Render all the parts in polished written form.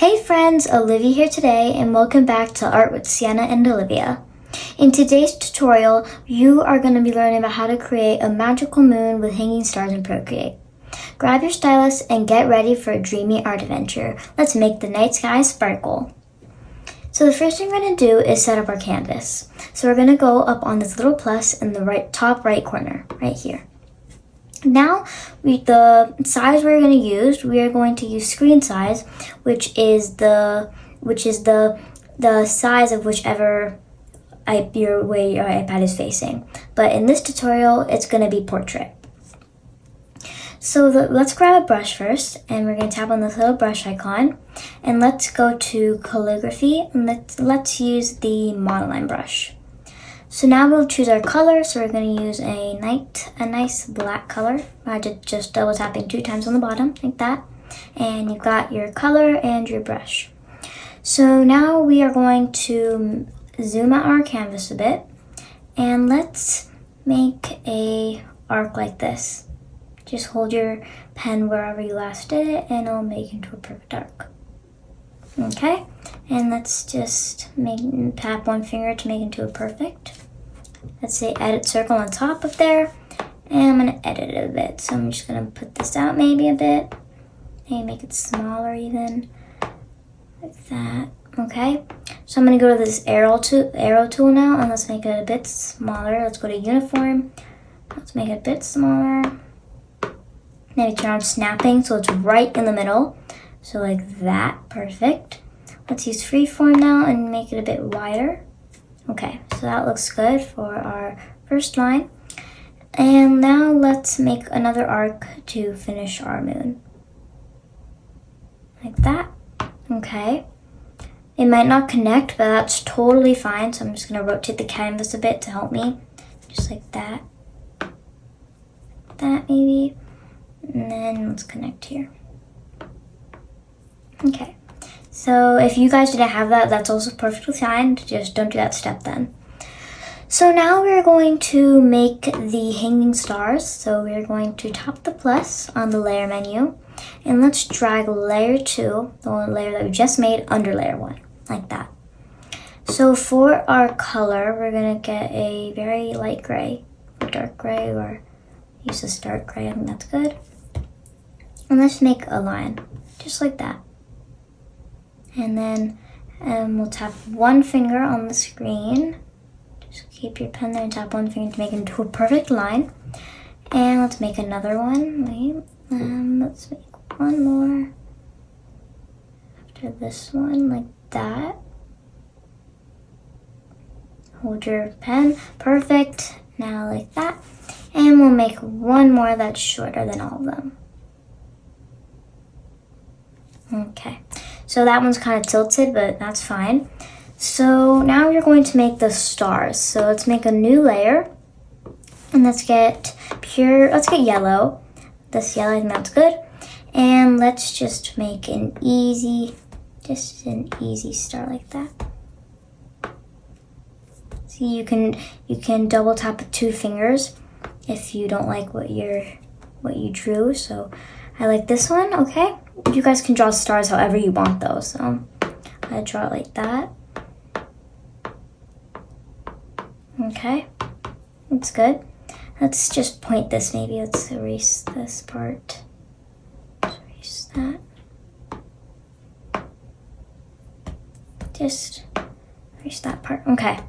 Hey friends, Olivia here today and welcome back to Art with Sienna and Olivia. In today's tutorial, you are going to be learning about how to create a magical moon with hanging stars in Procreate. Grab your stylus and get ready for a dreamy art adventure. Let's make the night sky sparkle. So the first thing we're going to do is set up our canvas. So we're going to go up on this little plus in the top right corner, right here. Now, the size we're going to use, we are going to use screen size, which is the size of whichever way your iPad is facing. But in this tutorial, it's going to be portrait. So let's grab a brush first, and we're going to tap on this little brush icon, and let's go to calligraphy, and let's use the monoline brush. So now we'll choose our color. So we're going to use a nice black color. I did just double tapping 2 times on the bottom like that. And you've got your color and your brush. So now we are going to zoom out our canvas a bit. And let's make a arc like this. Just hold your pen wherever you last did it and it'll make into a perfect arc. Okay, and let's just tap one finger to make into a perfect. Let's say edit circle on top of there, and I'm going to edit it a bit. So I'm just going to put this out maybe a bit, maybe make it smaller even, like that. Okay, so I'm going to go to this arrow tool now, and let's make it a bit smaller. Let's go to uniform, let's make it a bit smaller. Maybe turn on snapping so it's right in the middle. So like that, perfect. Let's use freeform now and make it a bit wider. Okay, so that looks good for our first line. And now let's make another arc to finish our moon. Like that. Okay. It might not connect, but that's totally fine. So I'm just going to rotate the canvas a bit to help me. Just like that. That maybe. And then let's connect here. Okay, so if you guys didn't have that, that's also perfectly fine. Just don't do that step then. So now we're going to make the hanging stars. So we're going to tap the plus on the layer menu. And let's drag layer 2, the one layer that we just made, under layer 1, like that. So for our color, we're going to get a very light gray, or dark gray, or use this dark gray, I think that's good. And let's make a line, just like that. And then we'll tap one finger on the screen. Just keep your pen there and tap one finger to make it into a perfect line. And let's make another one. Wait, let's make one more. After this one, like that. Hold your pen, perfect. Now like that. And we'll make one more that's shorter than all of them. Okay. So that one's kind of tilted, but that's fine. So now we're going to make the stars. So let's make a new layer. And let's get yellow. This yellow, I think that's good. And let's just make an easy star like that. See, you can double tap with 2 fingers if you don't like what you drew. So I like this one, okay? You guys can draw stars however you want though. So I draw it like that. Okay, that's good. Let's just point this maybe. Let's erase this part. Let's erase that. Just erase that part. Okay.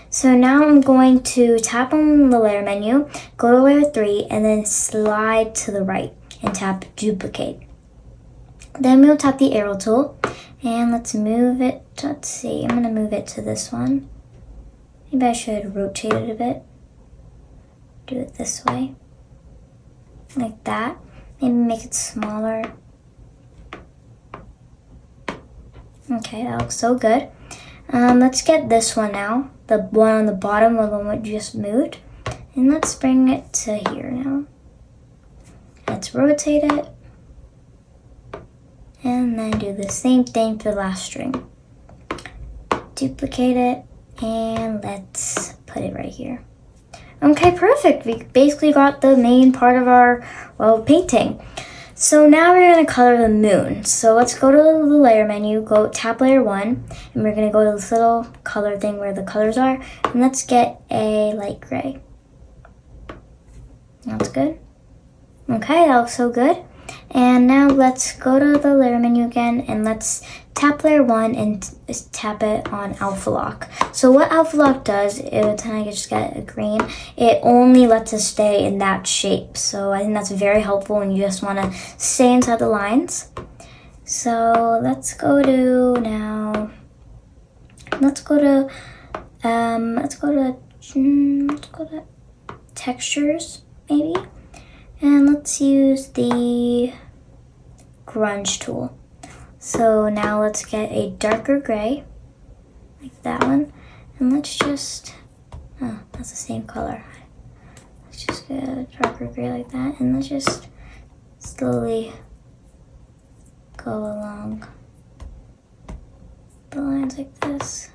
So now I'm going to tap on the layer menu, go to layer 3, and then slide to the right and tap duplicate. Then we'll tap the arrow tool and let's move it. Let's see, I'm going to move it to this one. Maybe I should rotate it a bit. Do it this way. Like that. Maybe make it smaller. Okay, that looks so good. Let's get this one now. The one on the bottom, the one we just moved. And let's bring it to here now. Let's rotate it. And then do the same thing for the last string. Duplicate it, and let's put it right here. Okay, perfect. We basically got the main part of our, painting. So now we're going to color the moon. So let's go to the layer menu, go tap layer 1, and we're going to go to this little color thing where the colors are, and let's get a light gray. That's good. Okay, that looks so good. And now let's go to the layer menu again, and let's tap layer 1 and tap it on alpha lock. So what alpha lock does, every time I just get a green, it only lets us stay in that shape. So I think that's very helpful when you just want to stay inside the lines. So let's go to textures maybe, and let's use the grunge tool. So now let's get a darker gray, like that one, and let's just, oh, that's the same color. Let's just get a darker gray like that, and let's just slowly go along the lines like this.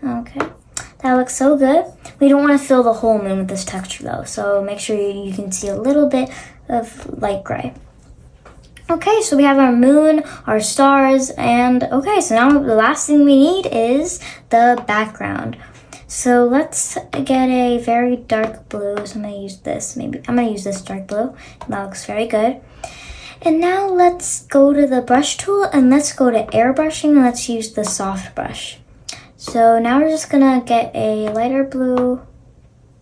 Okay, that looks so good. We don't want to fill the whole moon with this texture though, so make sure you can see a little bit of light gray. Okay, so we have our moon, our stars, and okay, so now the last thing we need is the background. So let's get a very dark blue. So I'm gonna use this, I'm gonna use this dark blue. That looks very good. And now let's go to the brush tool and let's go to airbrushing and let's use the soft brush. So now we're just gonna get a lighter blue,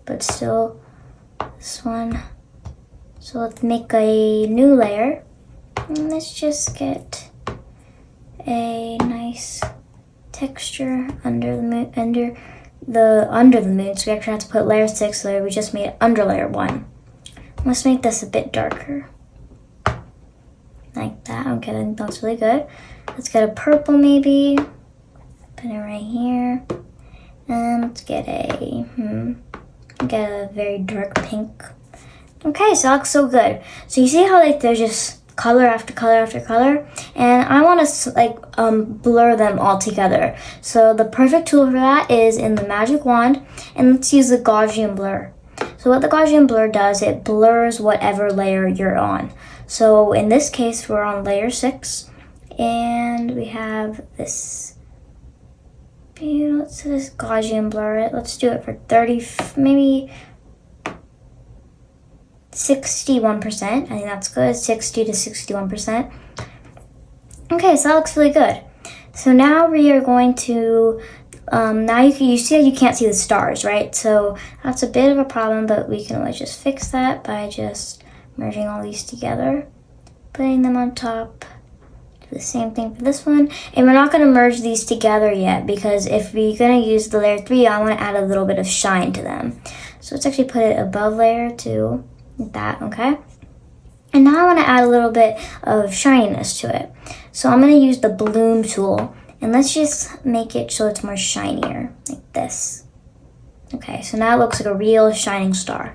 but still this one. So let's make a new layer. And let's just get a nice texture under the moon, under the moon. So we actually have to put layer 6 there. We just made it under layer 1. Let's make this a bit darker, like that. Okay, I think that's really good. Let's get a purple maybe. Put it right here, and let's get a very dark pink. Okay, so that looks so good. So you see how like there's just color after color after color, and I want to like blur them all together. So the perfect tool for that is in the magic wand, and let's use the Gaussian blur. So what the Gaussian blur does, it blurs whatever layer you're on. So in this case, we're on layer 6, and we have this. Let's do this Gaussian blur it. Let's do it for 30, maybe 61%. I think that's good. 60 to 61%. Okay, so that looks really good. So now we are going to now you see how you can't see the stars, right? So that's a bit of a problem, but we can always just fix that by just merging all these together, putting them on top. Do the same thing for this one, and we're not going to merge these together yet because if we're going to use the layer 3, I want to add a little bit of shine to them. So let's actually put it above layer 2. That, okay? And now I want to add a little bit of shininess to it. So I'm going to use the bloom tool, and let's just make it so it's more shinier, like this. Okay, so now it looks like a real shining star.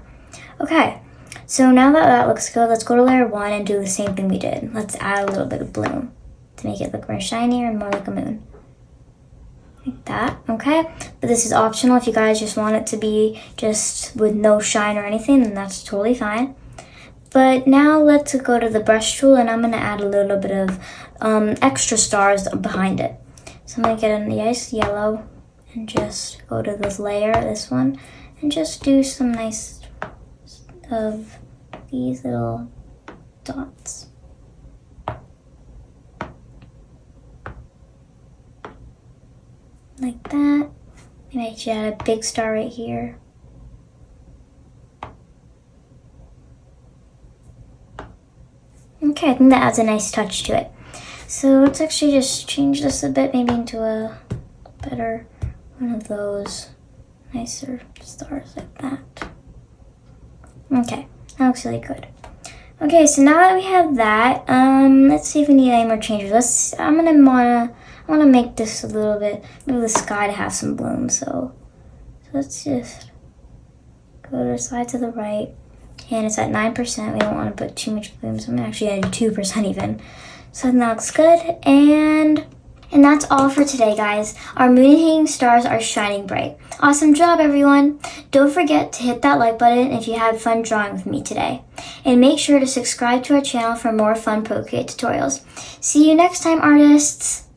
Okay, so now that that looks good, let's go to layer 1 and do the same thing we did. Let's add a little bit of bloom to make it look more shinier and more like a moon. Like that, okay? But this is optional. If you guys just want it to be just with no shine or anything, then that's totally fine. But now let's go to the brush tool, and I'm going to add a little bit of extra stars behind it. So I'm going to get a nice yellow and just go to this layer, this one, and just do some nice of these little dots. Like that. Maybe I should add a big star right here. Okay, I think that adds a nice touch to it. So let's actually just change this a bit, maybe into a better one of those nicer stars like that. Okay, that looks really good. Okay, so now that we have that, let's see if we need any more changes. I want to make this a little bit, maybe the sky to have some bloom. So let's just go to the side to the right, and it's at 9%. We don't want to put too much bloom, so I'm actually going to do 2% even. So that looks good, and And that's all for today, guys. Our moon and hanging stars are shining bright. Awesome job, everyone. Don't forget to hit that like button if you had fun drawing with me today. And make sure to subscribe to our channel for more fun Procreate tutorials. See you next time, artists!